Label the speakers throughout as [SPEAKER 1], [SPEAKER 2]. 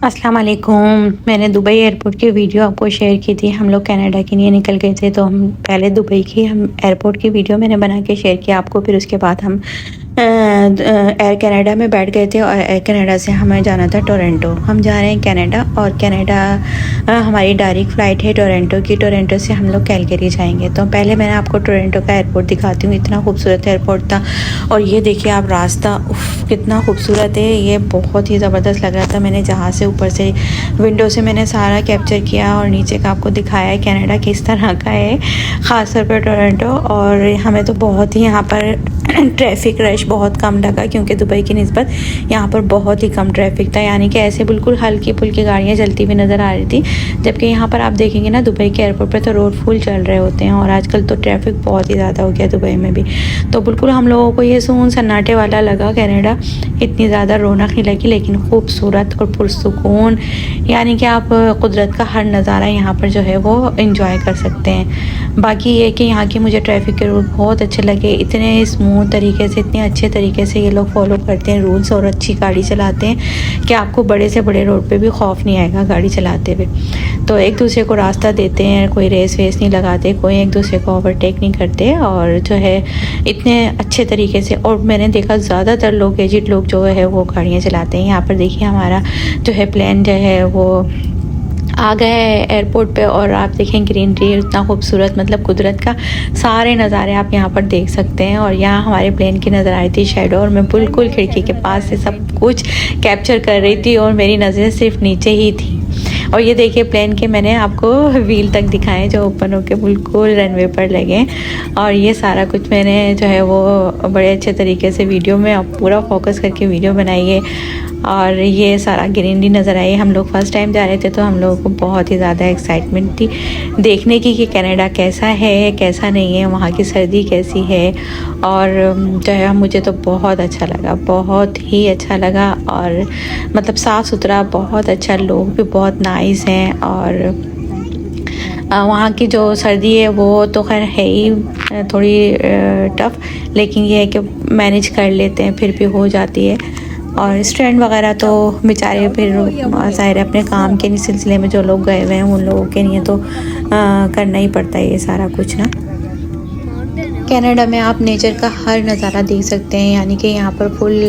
[SPEAKER 1] अस्सलाम वालेकुम। मैंने दुबई एयरपोर्ट की वीडियो आपको शेयर की थी। हम लोग कनाडा के लिए निकल गए थे, तो हम पहले दुबई की हम एयरपोर्ट की वीडियो मैंने बना के शेयर किया आपको। फिर उसके बाद हम एयर कनाडा में बैठ गए थे और एयर कनाडा से हमें जाना था टोरंटो। हम जा रहे हैं कनाडा, और कनाडा हमारी डायरेक्ट फ़्लाइट है टोरंटो की। टोरंटो से हम लोग कैलगरी जाएंगे। तो पहले मैंने आपको टोरंटो का एयरपोर्ट दिखाती हूँ। इतना खूबसूरत एयरपोर्ट था। और ये देखिए आप रास्ता, कितना खूबसूरत है। ये बहुत ही ज़बरदस्त लग रहा था। मैंने जहाँ से ऊपर से विंडो से मैंने सारा कैप्चर किया और नीचे का आपको दिखाया है कनाडा किस तरह का है, ख़ास तौर पर टोरंटो। और हमें तो बहुत ही यहाँ पर ट्रैफिक रश बहुत कम लगा, क्योंकि दुबई की निस्बत यहाँ पर बहुत ही कम ट्रैफिक था। यानी कि ऐसे बिल्कुल हल्की फुल्की गाड़ियाँ चलती हुई नज़र आ रही थी। जबकि यहाँ पर आप देखेंगे ना दुबई के एयरपोर्ट पे तो रोड फुल चल रहे होते हैं, और आजकल तो ट्रैफिक बहुत ही ज़्यादा हो गया दुबई में भी। तो बिल्कुल हम लोगों को ये सुकून सन्नाटे वाला लगा कनाडा। इतनी ज़्यादा रौनक नहीं लगी, लेकिन खूबसूरत और पुरसुकून। यानी कि आप कुदरत का हर नज़ारा यहाँ पर जो है वो इंजॉय कर सकते हैं। बाकी ये कि यहाँ की मुझे ट्रैफिक के रूल बहुत अच्छे लगे। इतने स्मूथ तरीके से, इतने अच्छे तरीके से ये लोग फॉलो करते हैं रूल्स, और अच्छी गाड़ी चलाते हैं कि आपको बड़े से बड़े रोड पे भी खौफ नहीं आएगा गाड़ी चलाते हुए। तो एक दूसरे को रास्ता देते हैं, कोई रेस वेस नहीं लगाते, कोई एक दूसरे को ओवरटेक नहीं करते, और जो है इतने अच्छे तरीके से। और मैंने देखा ज़्यादातर लोग, एजिड लोग जो है वो गाड़ियाँ चलाते हैं। यहाँ पर देखिए हमारा जो है प्लेन जो है वो आ गए हैं एयरपोर्ट पे, और आप देखें ग्रीनरी इतना खूबसूरत, मतलब कुदरत का सारे नज़ारे आप यहाँ पर देख सकते हैं। और यहाँ हमारे प्लेन की नज़र आ रही थी शैडो, और मैं बिल्कुल खिड़की के पास से सब कुछ कैप्चर कर रही थी, और मेरी नज़रें सिर्फ नीचे ही थी। और ये देखिए प्लेन के मैंने आपको व्हील तक दिखाए जो ओपन होके बिल्कुल रनवे पर लगे। और ये सारा कुछ मैंने जो है वो बड़े अच्छे तरीके से वीडियो में अब पूरा फोकस करके वीडियो बनाई है। और ये सारा ग्रीनरी नज़र आई। हम लोग फर्स्ट टाइम जा रहे थे, तो हम लोगों को बहुत ही ज़्यादा एक्साइटमेंट थी देखने की कि कनाडा कैसा है कैसा नहीं है, वहाँ की सर्दी कैसी है। और जो है मुझे तो बहुत अच्छा लगा, बहुत ही अच्छा लगा। और मतलब साफ़ सुथरा बहुत अच्छा, लोग भी बहुत नाइस हैं। और वहाँ की जो सर्दी है वो तो खैर है ही थोड़ी टफ़, लेकिन ये है कि मैनेज कर लेते हैं, फिर भी हो जाती है। और स्टूडेंट वगैरह तो बेचारे फिर ज़ाहिर है अपने काम के सिलसिले में जो लोग गए हुए हैं उन लोगों के लिए तो करना ही पड़ता है ये सारा कुछ ना। कनाडा में आप नेचर का हर नज़ारा देख सकते हैं। यानी कि यहाँ पर फुल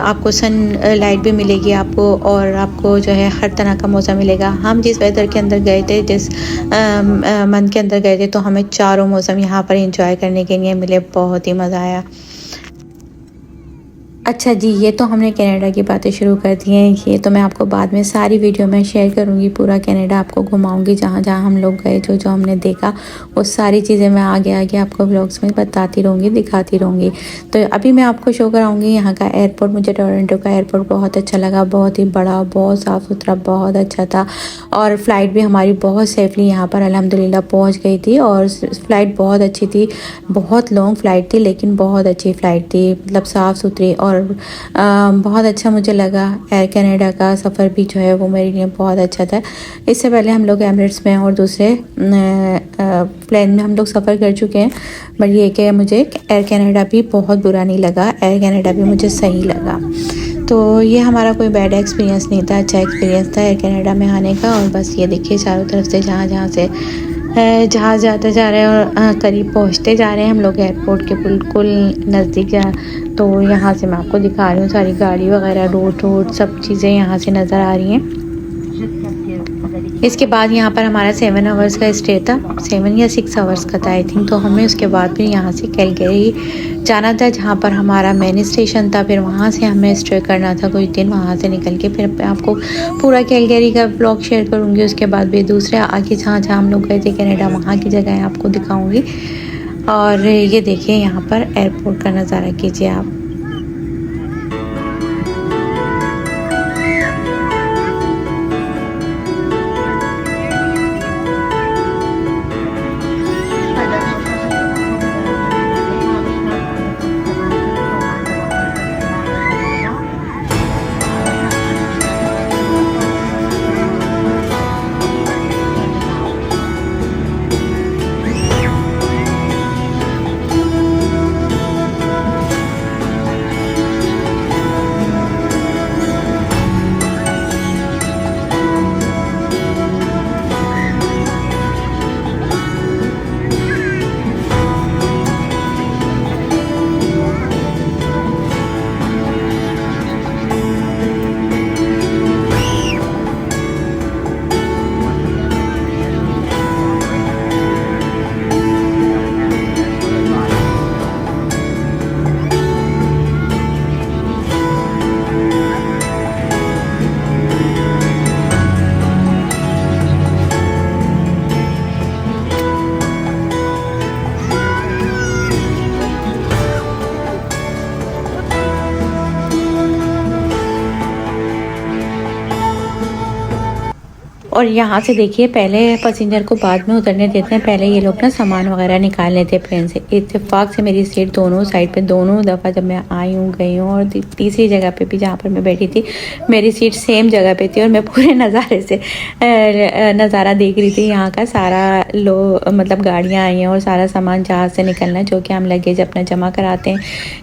[SPEAKER 1] आपको सन लाइट भी मिलेगी आपको, और आपको जो है हर तरह का मौसम मिलेगा। हम जिस वेदर के अंदर गए थे, जिस मंथ के अंदर गए थे, तो हमें चारों मौसम यहाँ पर एंजॉय करने के लिए मिले। बहुत ही मज़ा आया। अच्छा जी, ये तो हमने कनाडा की बातें शुरू कर दी हैं। ये तो मैं आपको बाद में सारी वीडियो में शेयर करूँगी, पूरा कनाडा आपको घुमाऊँगी, जहाँ जहाँ हम लोग गए, जो जो हमने देखा वो सारी चीज़ें मैं आगे आगे आपको व्लॉग्स में बताती रहूँगी, दिखाती रहूँगी। तो अभी मैं आपको शो कराऊँगी यहाँ का एयरपोर्ट। मुझे टोरंटो का एयरपोर्ट बहुत अच्छा लगा, बहुत ही बड़ा, बहुत साफ़ सुथरा, बहुत अच्छा था। और फ़्लाइट भी हमारी बहुत सेफली यहाँ पर अल्हम्दुलिल्लाह पहुँच गई थी। और फ़्लाइट बहुत अच्छी थी, बहुत लॉन्ग फ़्लाइट थी, लेकिन बहुत अच्छी फ़्लाइट थी, मतलब साफ़ सुथरी। और बहुत अच्छा मुझे लगा। एयर कनाडा का सफ़र भी जो है वो मेरे लिए बहुत अच्छा था। इससे पहले हम लोग एमिरेट्स में और दूसरे प्लेन में हम लोग सफ़र कर चुके हैं, बट ये कि मुझे एयर कनाडा भी बहुत बुरा नहीं लगा, एयर कनाडा भी मुझे सही लगा। तो ये हमारा कोई बैड एक्सपीरियंस नहीं था, अच्छा एक्सपीरियंस था एयर कनाडा में आने का। और बस ये देखिए चारों तरफ से जहाँ जहाँ से जहाज़ जाते जा रहे हैं और करीब पहुँचते जा रहे हैं हम लोग एयरपोर्ट के बिल्कुल नज़दीक। तो यहाँ से मैं आपको दिखा रही हूँ सारी गाड़ी वगैरह, रोड सब चीज़ें यहाँ से नज़र आ रही हैं। इसके बाद यहाँ पर हमारा 7 आवर्स का स्टे था, 7 या 6 आवर्स का था आई थिंक। तो हमें उसके बाद फिर यहाँ से कैलगरी जाना था, जहाँ पर हमारा मेन स्टेशन था। फिर वहाँ से हमें स्टे करना था कुछ दिन, वहाँ से निकल के फिर मैं आपको पूरा कैलगरी का ब्लॉग शेयर करूँगी। उसके बाद भी दूसरे आगे जहाँ जहाँ हम लोग गए थे कनाडा, वहाँ की जगह आपको दिखाऊँगी। और ये देखिए यहाँ पर एयरपोर्ट का नज़ारा कीजिए आप। और यहाँ से देखिए, पहले पैसेंजर को बाद में उतरने देते हैं, पहले ये लोग ना सामान वगैरह निकाल लेते हैं प्लेन से। इत्तेफाक से मेरी सीट दोनों साइड पे, दोनों दफ़ा जब मैं आई हूँ गई हूँ, और तीसरी जगह पे भी जहाँ पर मैं बैठी थी मेरी सीट सेम जगह पे थी, और मैं पूरे नज़ारे से नज़ारा देख रही थी यहाँ का। सारा मतलब गाड़ियाँ आई हैं और सारा सामान जहाज़ से निकलना, जो कि हम लगेज अपना जमा कराते हैं,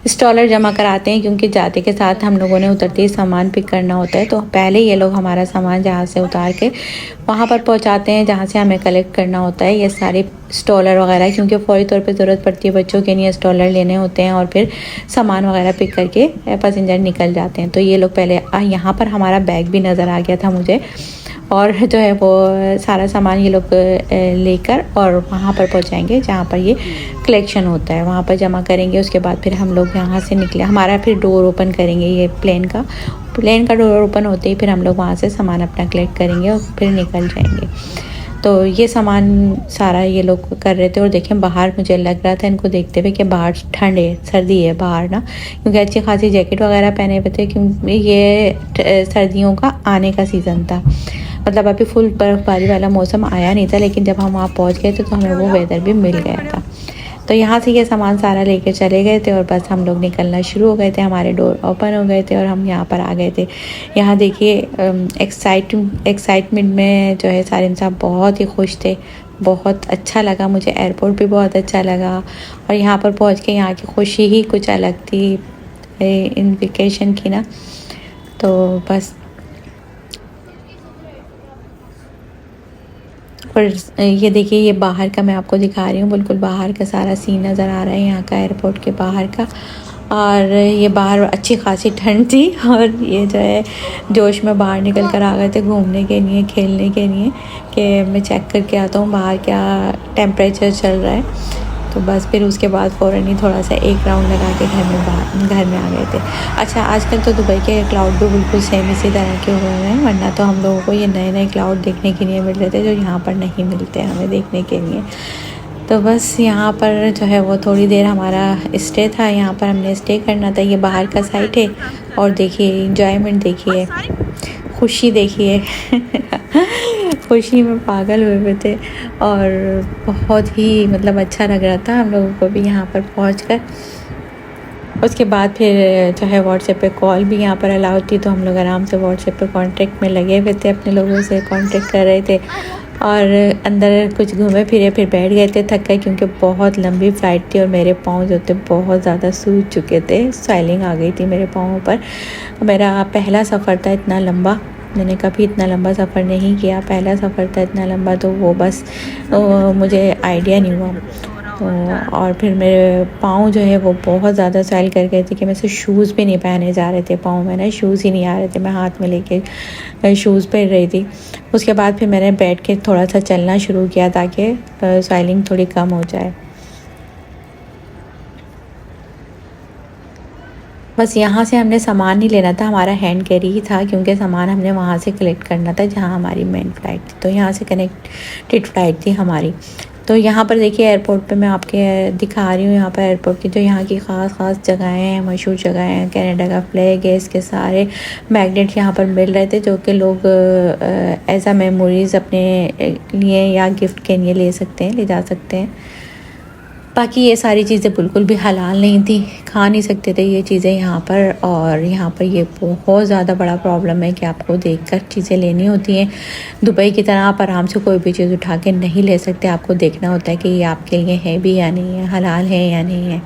[SPEAKER 1] स्टॉलर जमा कराते हैं, क्योंकि जाते के साथ हम लोगों ने उतरते ही सामान पिक करना होता है। तो पहले ये लोग हमारा सामान जहाज़ से उतार के वहाँ पर पहुँचाते हैं जहाँ से हमें कलेक्ट करना होता है ये सारे स्टॉलर वगैरह, क्योंकि फ़ौरी तौर पे ज़रूरत पड़ती है बच्चों के लिए स्टॉलर लेने होते हैं, और फिर सामान वगैरह पिक करके पैसेंजर निकल जाते हैं। तो ये लोग पहले यहाँ पर हमारा बैग भी नज़र आ गया था मुझे, और जो है वो सारा सामान ये लोग लेकर और वहाँ पर पहुँचाएंगे जहाँ पर ये कलेक्शन होता है, वहाँ पर जमा करेंगे। उसके बाद फिर हम लोग यहाँ से निकले, हमारा फिर डोर ओपन करेंगे, ये प्लेन का डोर ओपन होते ही फिर हम लोग वहाँ से सामान अपना कलेक्ट करेंगे और फिर निकल जाएंगे। तो ये सामान सारा ये लोग कर रहे थे, और देखें बाहर मुझे लग रहा था इनको देखते हुए कि बाहर ठंड है, सर्दी है बाहर ना, क्योंकि अच्छी खासी जैकेट वगैरह पहने हुए थे, क्योंकि ये सर्दियों का आने का सीज़न था। मतलब अभी फुल बर्फ़बारी वाला मौसम आया नहीं था, लेकिन जब हम वहाँ पहुँच गए थे तो हमें वो वेदर भी मिल गया था। तो यहाँ से ये सामान सारा लेके चले गए थे, और बस हम लोग निकलना शुरू हो गए थे, हमारे डोर ओपन हो गए थे और हम यहाँ पर आ गए थे। यहाँ देखिए एक्साइटमेंट में जो है सारे इंसान बहुत ही खुश थे, बहुत अच्छा लगा मुझे, एयरपोर्ट भी बहुत अच्छा लगा, और यहाँ पर पहुँच के यहाँ की खुशी ही कुछ अलग थी इन वेकेशन की ना। तो बस, और ये देखिए ये बाहर का मैं आपको दिखा रही हूँ, बिल्कुल बाहर का सारा सीन नज़र आ रहा है यहाँ का, एयरपोर्ट के बाहर का। और ये बाहर अच्छी खासी ठंड थी, और ये जो है जोश में बाहर निकल कर आ गए थे घूमने के लिए, खेलने के लिए, कि मैं चेक करके आता हूँ बाहर क्या टेम्परेचर चल रहा है। तो बस फिर उसके बाद फ़ौरन ही थोड़ा सा एक राउंड लगा के घर में आ गए थे। अच्छा, आजकल तो दुबई के क्लाउड भी बिल्कुल सेम इसी तरह के हुए हैं, वरना तो हम लोगों को ये नए नए क्लाउड देखने के लिए मिल रहे थे, जो यहाँ पर नहीं मिलते हमें देखने के लिए। तो बस यहाँ पर जो है वो थोड़ी देर हमारा स्टे था, यहाँ पर हमने स्टे करना था। ये बाहर का साइट है, और देखिए इंजॉयमेंट देखिए, खुशी देखिए खुशी में पागल हुए थे, और बहुत ही मतलब अच्छा लग रहा था हम लोगों को भी यहाँ पर पहुँचकर। उसके बाद फिर जो है व्हाट्सएप पे कॉल भी यहाँ पर अलाउड थी, तो हम लोग आराम से व्हाट्सएप पे कांटेक्ट में लगे हुए थे, अपने लोगों से कांटेक्ट कर रहे थे, और अंदर कुछ घूमे फिरे, फिर बैठ गए थे थक गए, क्योंकि बहुत लंबी फ़्लाइट थी और मेरे पाँव जो थे बहुत ज़्यादा सूज चुके थे, स्वेलिंग आ गई थी मेरे पाँव पर। मेरा पहला सफ़र था इतना लंबा, मैंने कभी इतना लंबा सफ़र नहीं किया, पहला सफ़र था इतना लंबा, तो वो बस मुझे आइडिया नहीं हुआ। तो और फिर मेरे पाँव जो है वो बहुत ज़्यादा स्वेल कर गए थे कि मेरे से शूज़ भी नहीं पहने जा रहे थे, पाँव में ना शूज़ ही नहीं आ रहे थे, मैं हाथ में लेके शूज़ पहन रही थी। उसके बाद फिर मैंने बैठ के थोड़ा सा चलना शुरू किया ताकि स्वेलिंग थोड़ी कम हो जाए। बस यहाँ से हमने सामान नहीं लेना था, हमारा हैंड कैरी ही था, क्योंकि सामान हमने वहाँ से कलेक्ट करना था जहाँ हमारी मेन फ़्लाइट थी। तो यहाँ से कनेक्टेड फ़्लाइट थी हमारी। तो यहाँ पर देखिए एयरपोर्ट पे मैं आपके दिखा रही हूँ, यहाँ पर एयरपोर्ट की जो यहाँ की ख़ास जगहें हैं, मशहूर जगह हैं, कनाडा का फ्लैग है, इसके सारे मैग्नेट यहाँ पर मिल रहे थे, जो कि लोग एज आ मेमोरीज़ अपने लिए या गिफ्ट के लिए ले सकते हैं, ले जा सकते हैं। बाकी ये सारी चीज़ें बिल्कुल भी हलाल नहीं थी, खा नहीं सकते थे ये चीज़ें यहाँ पर। और यहाँ पर ये बहुत ज़्यादा बड़ा प्रॉब्लम है कि आपको देखकर चीज़ें लेनी होती हैं। दुबई की तरह आप आराम से कोई भी चीज़ उठा के नहीं ले सकते, आपको देखना होता है कि ये आपके लिए है भी या नहीं है, हलाल है या नहीं है।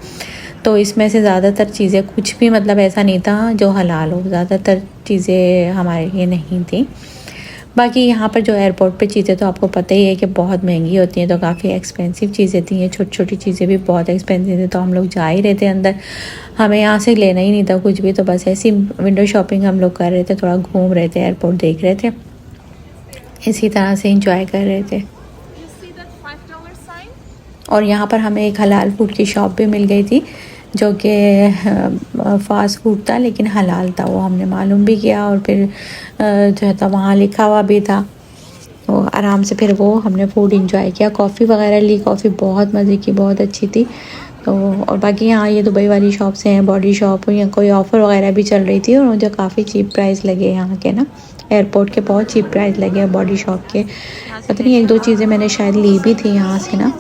[SPEAKER 1] तो इसमें से ज़्यादातर चीज़ें कुछ भी मतलब ऐसा नहीं था जो हलाल हो, ज़्यादातर चीज़ें हमारे लिए नहीं थी। बाकी यहाँ पर जो एयरपोर्ट पे चीज़ें तो आपको पता ही है कि बहुत महंगी होती हैं, तो काफ़ी एक्सपेंसिव चीज़ें थी, ये छोटी छोटी चीज़ें भी बहुत एक्सपेंसिव थी। तो हम लोग जा ही रहे थे अंदर, हमें यहाँ से लेना ही नहीं था कुछ भी, तो बस ऐसी विंडो शॉपिंग हम लोग कर रहे थे, थोड़ा घूम रहे थे, एयरपोर्ट देख रहे थे, इसी तरह से इंजॉय कर रहे थे। और यहाँ पर हमें एक हलाल फूड की शॉप भी मिल गई थी, जो कि फ़ास्ट फूड था लेकिन हलाल था, वो हमने मालूम भी किया, और फिर जो है था वहाँ लिखा हुआ भी था। तो आराम से फिर वो हमने फूड इंजॉय किया, कॉफ़ी वगैरह ली, कॉफ़ी बहुत मज़े की, बहुत अच्छी थी। तो और बाकी यहाँ ये दुबई वाली शॉप्स हैं, बॉडी शॉप, या कोई ऑफ़र वगैरह भी चल रही थी, और मुझे काफ़ी चीप प्राइस लगे यहाँ के ना, एयरपोर्ट के बहुत चीप प्राइस लगे हैं बॉडी शॉप के। पता नहीं एक दो चीज़ें मैंने शायद ली भी थी यहाँ से ना।